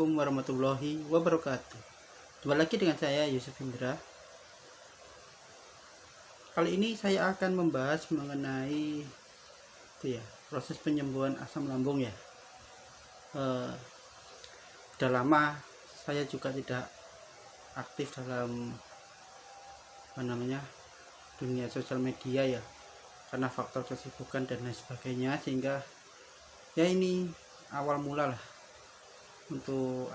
Assalamualaikum warahmatullahi wabarakatuh. Kembali lagi dengan saya Yusuf Indra. Kali ini saya akan membahas mengenai proses penyembuhan asam lambung ya. Sudah lama saya juga tidak aktif dalam dunia sosial media ya, karena faktor kesibukan dan lain sebagainya, sehingga ya ini awal mula lah untuk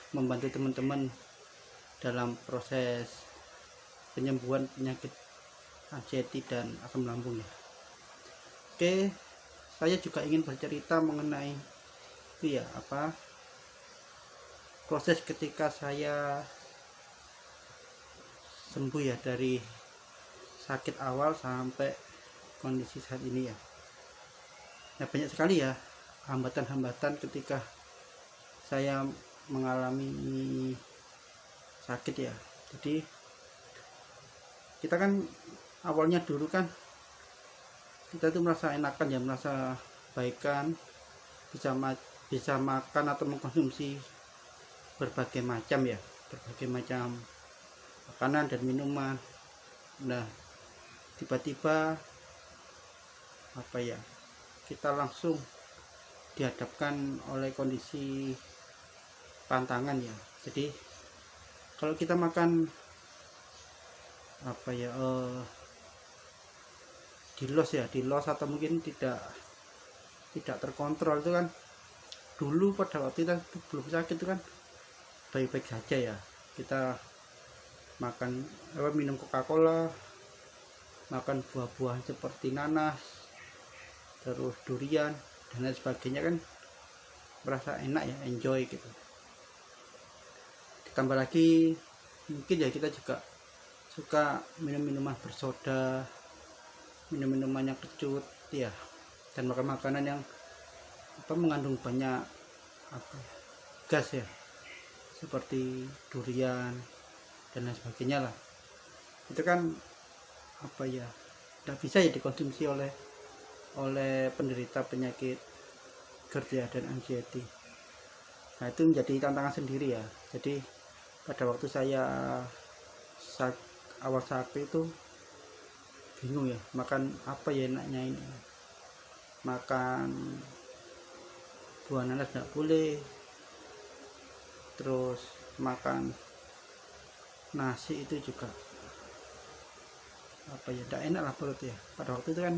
membantu teman-teman dalam proses penyembuhan penyakit anxiety dan asam lambung ya. Oke, saya juga ingin bercerita mengenai proses ketika saya sembuh ya dari sakit awal sampai kondisi saat ini ya. Ya banyak sekali ya hambatan-hambatan ketika saya mengalami sakit ya. Jadi kita kan awalnya dulu kan kita tuh merasa enakan ya, merasa baikan, bisa makan atau mengkonsumsi berbagai macam makanan dan minuman. Nah tiba-tiba kita langsung dihadapkan oleh kondisi pantangan ya. Jadi kalau kita makan di los atau mungkin tidak terkontrol itu kan, dulu pada waktu itu belum sakit itu kan baik-baik saja ya. Kita makan minum Coca-Cola, makan buah-buahan seperti nanas, terus durian dan lain sebagainya, kan merasa enak ya, enjoy gitu. Ditambah lagi mungkin ya kita juga suka minum-minuman bersoda, minum-minuman yang kecut ya, dan makan makanan yang mengandung banyak gas ya, seperti durian dan lain sebagainya lah. Itu kan tidak bisa ya dikonsumsi oleh penderita penyakit GERD ya dan anxiety. Nah itu menjadi tantangan sendiri ya. Jadi pada waktu saya awal sakit itu bingung ya, makan apa ya enaknya ini. Makan buah nanas tidak boleh, terus makan nasi itu juga tidak enak lah perut ya. Pada waktu itu kan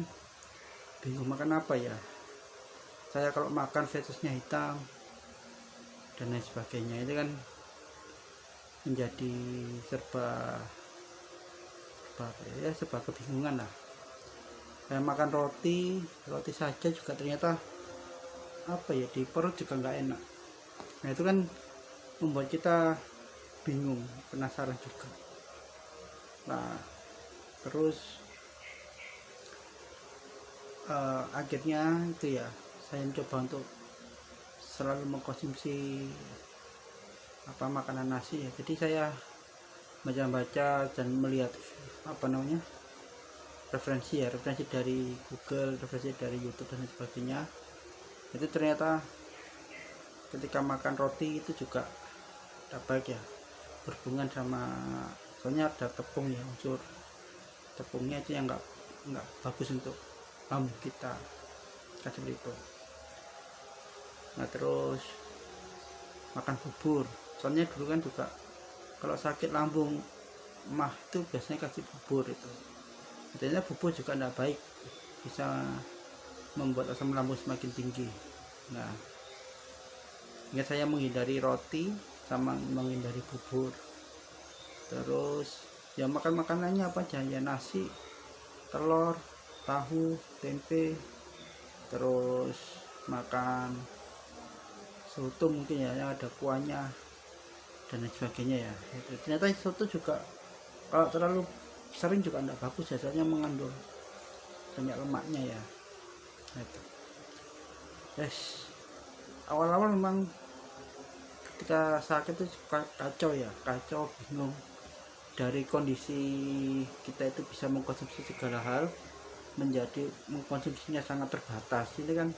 bingung makan apa ya. Saya kalau makan fetusnya hitam dan lain sebagainya, itu kan menjadi serba kebingungan lah. Saya makan roti saja juga ternyata di perut juga nggak enak. Nah itu kan membuat kita bingung, penasaran juga. Nah terus akhirnya itu ya, saya mencoba untuk selalu mengkonsumsi makanan nasi ya. Jadi saya baca-baca dan melihat referensi dari Google, referensi dari YouTube dan sebagainya. Itu ternyata ketika makan roti itu juga tidak baik ya, berhubungan sama, soalnya ada tepung ya, unsur tepungnya itu yang nggak bagus untuk lambung kita, seperti itu. Nah terus makan bubur, soalnya dulu kan juga kalau sakit lambung mah itu biasanya kasih bubur itu. Ternyata bubur juga tidak baik, bisa membuat asam lambung semakin tinggi. Nah ingat, saya menghindari roti sama menghindari bubur. Terus ya makan makanannya apa aja ya, nasi, telur, tahu, tempe, terus makan soto mungkin ya yang ada kuahnya dan lain sebagainya ya. Ternyata soto juga kalau terlalu sering juga tidak bagus ya, soalnya mengandung banyak lemaknya ya. Awal-awal memang ketika sakit itu kacau, bingung. Dari kondisi kita itu bisa mengkonsumsi segala hal, menjadi mengkonsumsinya sangat terbatas. Ini kan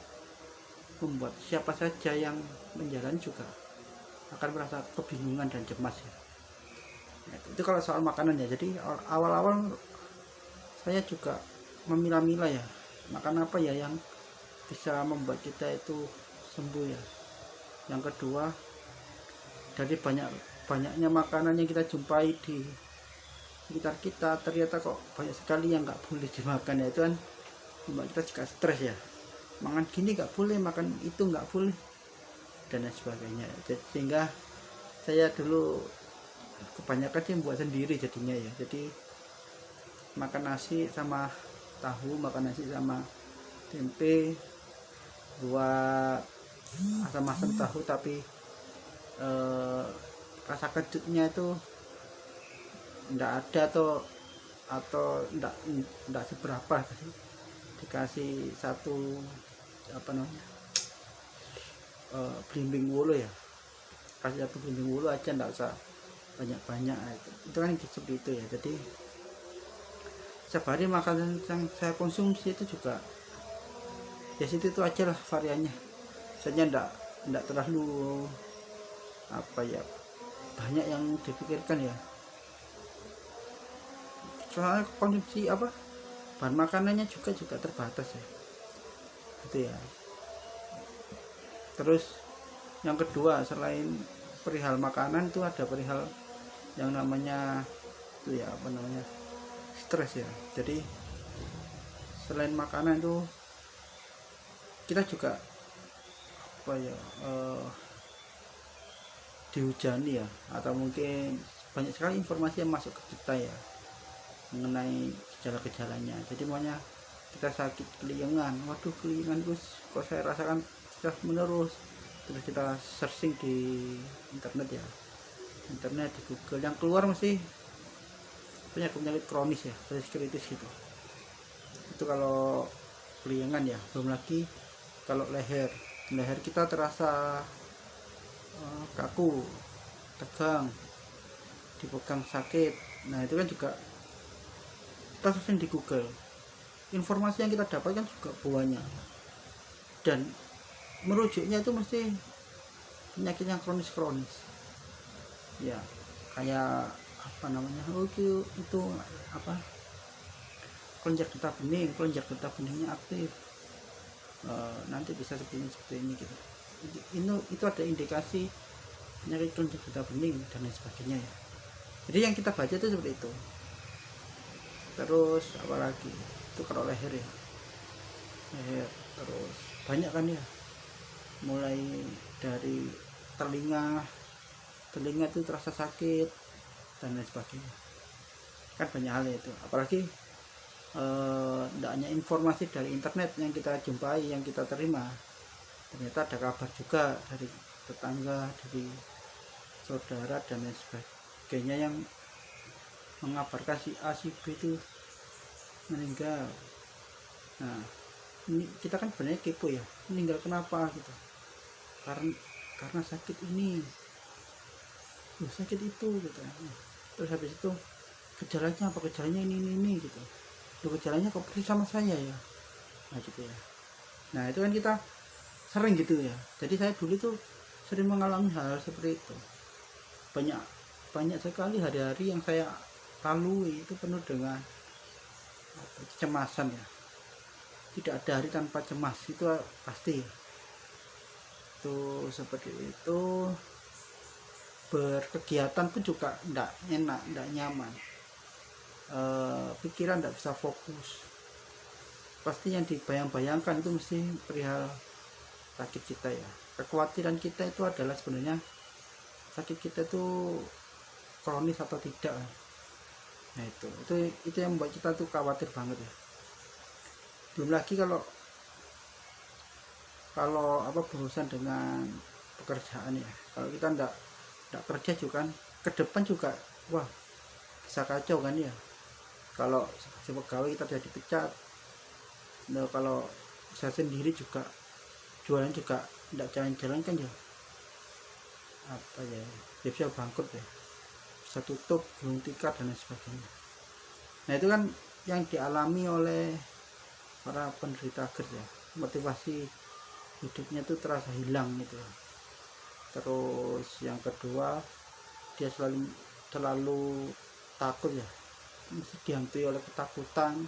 membuat siapa saja yang menjalani juga akan merasa kebingungan dan cemas ya. Itu kalau soal makanan ya. Jadi awal-awal saya juga memilah-milah ya, makan apa ya yang bisa membuat kita itu sembuh ya. Yang kedua, dari banyaknya makanan yang kita jumpai di sekitar kita, ternyata kok banyak sekali yang nggak boleh dimakan ya. Itu kan membuat kita juga stres ya, makan gini nggak boleh, makan itu nggak boleh, dan lain sebagainya. Sehingga saya dulu kebanyakan sih buat sendiri jadinya ya. Jadi makan nasi sama tahu, makan nasi sama tempe, buat asam-asam tahu, tapi rasa kejutnya itu enggak ada, atau enggak seberapa sih. Dikasih satu apa namanya, belimbing wulu ya, kasih satu belimbing wulu aja, enggak usah banyak-banyak. Itu kan seperti itu ya. Jadi setiap hari makanan yang saya konsumsi itu juga ya situ itu aja lah variannya. Saya enggak terlalu apa ya, banyak yang dipikirkan ya. Soalnya konsumsi bahan makanannya juga terbatas ya, gitu ya. Terus yang kedua, selain perihal makanan itu ada perihal yang namanya itu ya, apa namanya, stres ya. Jadi selain makanan itu kita juga apa ya, dihujani ya, atau mungkin banyak sekali informasi yang masuk ke kita ya mengenai gejala-gejalanya. Jadi makanya kita sakit keliengan, waduh keliengan itu kok saya rasakan terus menerus. Terus kita searching di internet ya, di Google, yang keluar mesti penyakit kronis ya, kritis gitu. Itu kalau keliengan ya. Belum lagi kalau leher kita terasa kaku, tegang, dipegang sakit. Nah itu kan juga kita searching di Google, informasi yang kita dapatkan juga banyak, dan merujuknya itu mesti penyakit yang kronis ya, kayak apa namanya, itu apa, kelenjar getah beningnya aktif, nanti bisa seperti ini gitu. Itu ada indikasi penyakit kelenjar getah bening dan lain sebagainya ya. Jadi yang kita baca itu seperti itu. Terus apalagi itu kalau leher ya, terus banyak kan ya, mulai dari telinga itu terasa sakit dan lain sebagainya, kan banyak hal itu. Apalagi tidak hanya informasi dari internet yang kita jumpai, yang kita terima, ternyata ada kabar juga dari tetangga, dari saudara dan lain sebagainya yang mengabarkan si A si B itu meninggal. Nah ini kita kan sebenarnya kepo ya, meninggal kenapa gitu, karena sakit ini, sakit itu gitu. Terus habis itu gejalanya apa, gejalanya ini gitu. Gejalanya kok persis sama saya ya, nah gitu ya. Nah itu kan kita sering gitu ya. Jadi saya dulu tuh sering mengalami hal seperti itu. Banyak sekali hari-hari yang saya lalui itu penuh dengan kecemasan ya. Tidak ada hari tanpa cemas, itu pasti. Itu seperti itu. Berkegiatan pun juga tidak enak, tidak nyaman. Pikiran tidak bisa fokus. Pasti yang dibayang-bayangkan itu mesti perihal sakit kita ya. Kekhawatiran kita itu adalah sebenarnya sakit kita itu kronis atau tidak. Nah itu yang membuat kita tuh khawatir banget ya. Belum lagi kalau berurusan dengan pekerjaan ya. Kalau kita enggak kerja juga kan, ke depan juga wah bisa kacau kan ya. Kalau sebagai pegawai kita sudah dipecat. Nah, kalau saya sendiri juga jualan juga enggak jalan-jalan kan ya, apa ya, bisa bangkrut ya, bisa tutup, gulung tikar dan lain sebagainya. Nah itu kan yang dialami oleh para penderita GERD ya. Motivasi hidupnya itu terasa hilang gitu ya. Terus yang kedua, dia selalu takut ya, mesti dihantui oleh ketakutan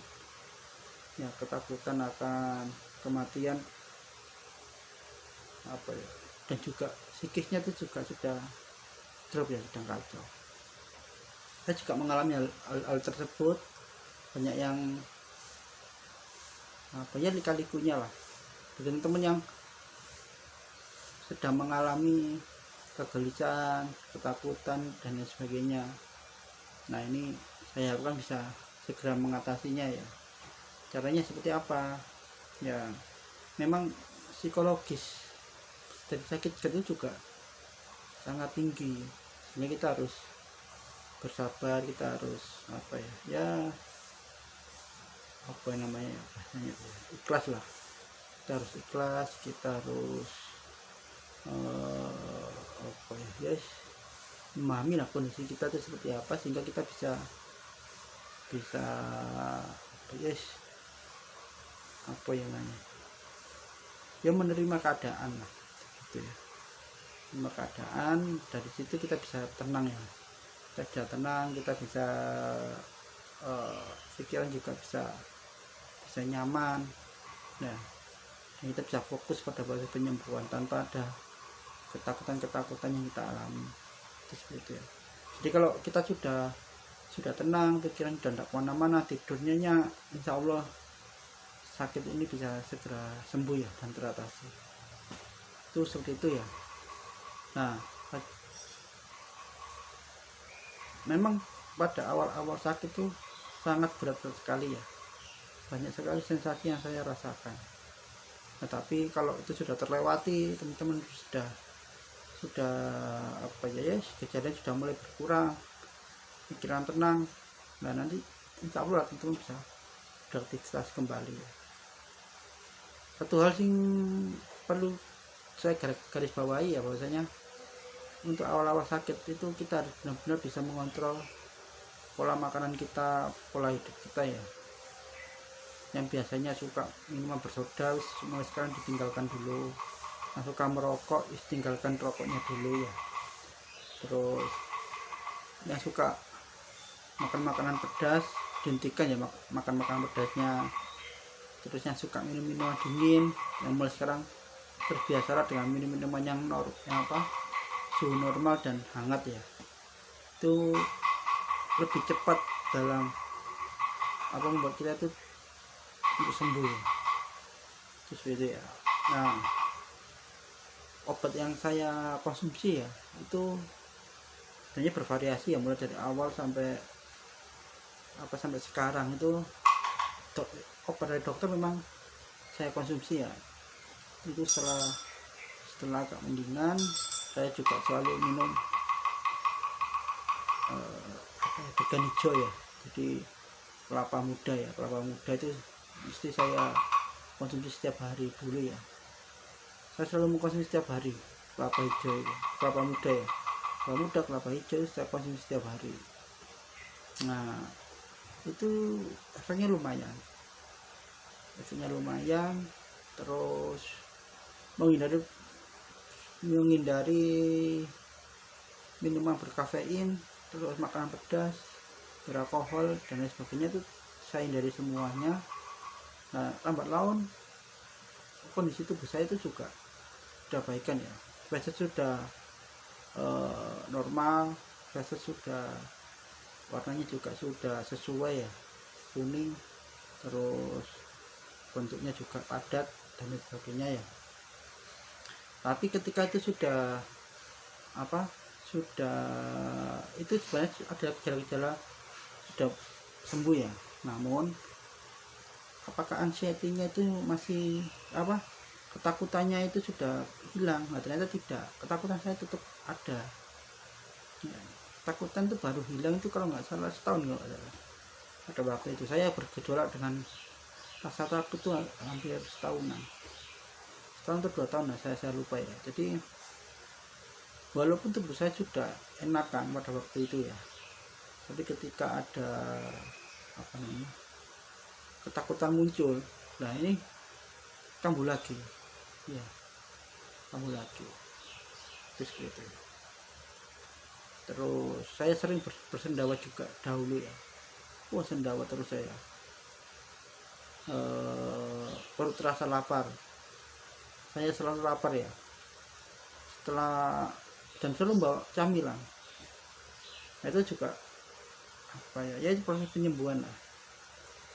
ya, ketakutan akan kematian apa ya, dan juga psikisnya itu juga sudah drop ya, sedang kacau. Saya juga mengalami hal tersebut, banyak yang apa ya, lika-likunya lah, dan teman yang sedang mengalami kegelisahan, ketakutan dan lain sebagainya. Nah, ini saya harapkan bisa segera mengatasinya ya. Caranya seperti apa ya, memang psikologis dari sakit itu juga sangat tinggi, sehingga kita harus bersabar, kita harus apa ya, ya apa namanya bahasanya, ikhlas lah. Kita harus ikhlas, kita harus apa ya, yes, memahami lah kondisi kita itu seperti apa, sehingga kita bisa yes, apa yang namanya ya, menerima keadaan lah gitu ya, menerima keadaan. Dari situ kita bisa tenang ya, kita bisa tenang, kita bisa pikiran juga bisa nyaman ya, dan kita bisa fokus pada proses penyembuhan tanpa ada ketakutan yang kita alami. Itu seperti itu ya. Jadi kalau kita sudah tenang, pikiran sudah tidak kemana-mana, tidurnya insya Allah sakit ini bisa segera sembuh ya, dan teratasi. Itu seperti itu ya. Nah, memang pada awal-awal sakit itu sangat berat sekali ya, banyak sekali sensasi yang saya rasakan. Nah, tapi kalau itu sudah terlewati, teman-teman sudah apa ya, kejadian sudah mulai berkurang, pikiran tenang, nah nanti insya Allah teman-teman bisa beraktivitas kembali ya. Satu hal yang perlu saya garis bawahi ya, bahwasanya untuk awal-awal sakit itu kita harus benar-benar bisa mengontrol pola makanan kita, pola hidup kita ya. Yang biasanya suka minuman bersoda, mulai sekarang ditinggalkan dulu. Yang suka merokok, tinggalkan rokoknya dulu ya. Terus yang suka makan makanan pedas, dihentikan ya makan makanan pedasnya. Terus yang suka minum minuman dingin, yang mulai sekarang terbiasalah dengan minum minuman yang suhu normal dan hangat ya. Itu lebih cepat dalam membuat kita itu untuk sembuh ya. Terus itu ya. Nah, obat yang saya konsumsi ya itu sebenarnya bervariasi ya, mulai dari awal sampai sekarang. Itu obat dari dokter memang saya konsumsi ya. Itu setelah agak mendingan, saya juga selalu minum degan hijau ya, jadi kelapa muda itu mesti saya konsumsi setiap hari dulu ya. Saya selalu mengkonsumsi setiap hari kelapa hijau, kelapa muda, kelapa hijau saya konsumsi setiap hari. Nah, itu efeknya lumayan. Terus menghindari minuman berkafein, terus makanan pedas, beralkohol dan lain sebagainya, itu saya hindari semuanya. Nah, lambat laun kondisi tubuh saya itu juga sudah baikan ya. Fase sudah normal, fase sudah warnanya juga sudah sesuai ya, kuning, terus bentuknya juga padat dan lain sebagainya ya. Tapi ketika itu sudah itu sebenarnya ada gejala-gejala sudah sembuh ya, namun apakah anxiety-nya itu masih ketakutannya itu sudah hilang? Nah, ternyata tidak, ketakutan saya tetap ada ya. Ketakutan itu baru hilang itu kalau nggak salah setahun kalau ada. Pada waktu itu saya bergejolak dengan rasa takut itu hampir setahun atau 2 tahun lah, saya lupa ya. Jadi walaupun tubuh saya sudah enakan pada waktu itu ya, tapi ketika ada ketakutan muncul, nah ini kambuh lagi ya, seperti itu. Terus saya sering bersendawa juga dahulu ya. Wah, sendawa terus saya. Perut terasa lapar. Saya selalu lapar ya. Setelah dan selalu bawa camilan. Nah, itu juga apa ya? Ya itu proses penyembuhan lah.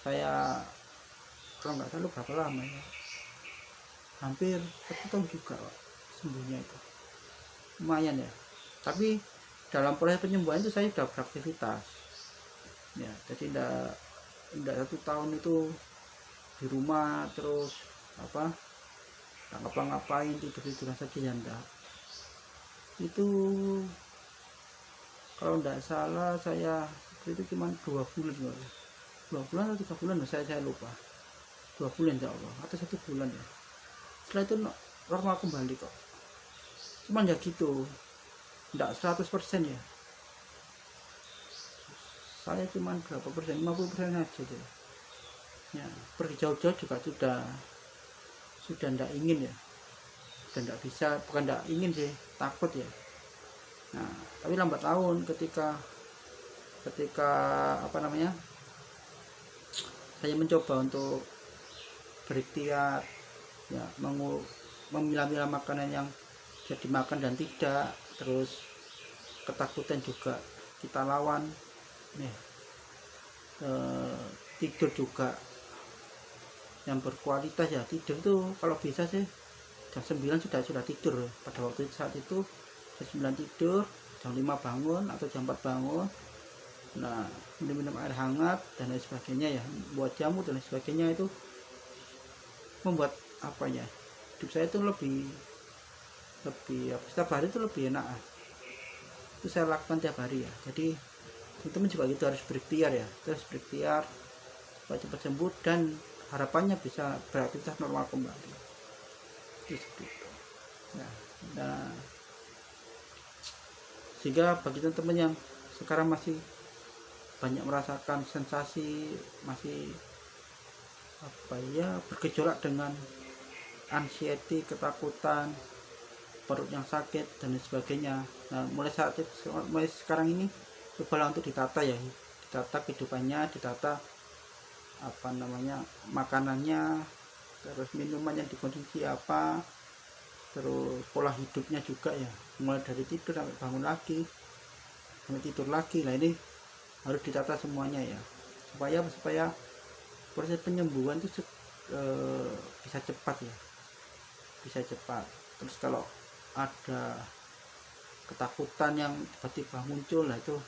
Saya kalau nggak salah berapa lama ya? Hampir 1 tahun juga sembuhnya itu. Lumayan ya. Tapi dalam proses penyembuhan itu saya sudah beraktivitas ya, jadi tidak 1 tahun itu di rumah terus apa nggak ngapa-ngapain, tidur-tiduran saja ya enggak. Itu kalau tidak salah saya itu cuma 2 bulan, 2 bulan atau 3 bulan, saya lupa. 2 bulan ya Allah, atau 1 bulan ya. Setelah itu normal kembali kok, cuman ya gitu, tidak 100% ya, saya cuma berapa persen, 50% aja deh ya. Pergi jauh-jauh juga sudah tidak ingin ya, sudah tidak bisa, bukan tidak ingin sih, takut ya. Nah tapi lambat laun ketika apa namanya, saya mencoba untuk berikhtiar ya, memilah-milah makanan yang bisa dimakan dan tidak, terus ketakutan juga kita lawan nih. Tidur juga yang berkualitas ya. Tidur tuh kalau bisa sih jam 9 sudah tidur. Pada waktu saat itu jam 9 tidur, jam 5 bangun atau jam 4 bangun. Nah minum air hangat dan lain sebagainya ya, buat jamu dan lain sebagainya, itu membuat apa ya, hidup saya itu lebih setiap hari itu lebih enak. Itu saya lakukan tiap hari ya. Jadi teman-teman juga gitu, harus berikhtiar ya, terus berikhtiar supaya cepat sembuh dan harapannya bisa beraktivitas normal kembali. Itu seperti itu. Nah, sehingga bagi teman-teman yang sekarang masih banyak merasakan sensasi, masih apa ya, bergejolak dengan anxiety, ketakutan, perut yang sakit dan lain sebagainya. Nah mulai sekarang ini cobalah untuk ditata ya, ditata kehidupannya, ditata apa namanya, makanannya, terus minuman yang dikonsumsi apa, terus pola hidupnya juga ya, mulai dari tidur sampai bangun lagi, sampai tidur lagi. Nah ini harus ditata semuanya ya, supaya proses penyembuhan itu bisa cepat ya, bisa cepat. Terus kalau ada ketakutan yang tiba-tiba muncul, lah itu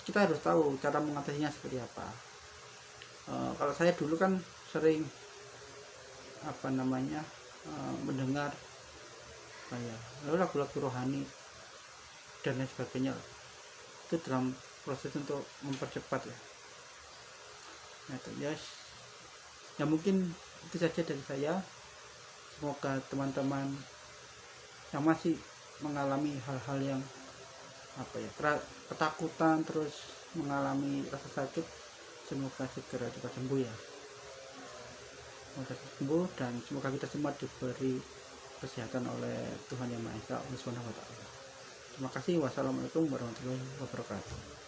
kita harus tahu cara mengatasinya seperti apa. Kalau saya dulu kan sering apa namanya, mendengar kayak lagu-lagu rohani dan lain sebagainya, itu dalam proses untuk mempercepat ya. Nah itu ya mungkin itu saja dari saya. Semoga teman-teman yang masih mengalami hal-hal yang apa ya, ketakutan, terus mengalami rasa sakit, semoga segera cepat sembuh ya. Semoga sembuh dan semoga kita semua diberi kesehatan oleh Tuhan Yang Maha Esa, Allah Subhanahu wa Ta'ala. Terima kasih. Wassalamualaikum warahmatullahi wabarakatuh.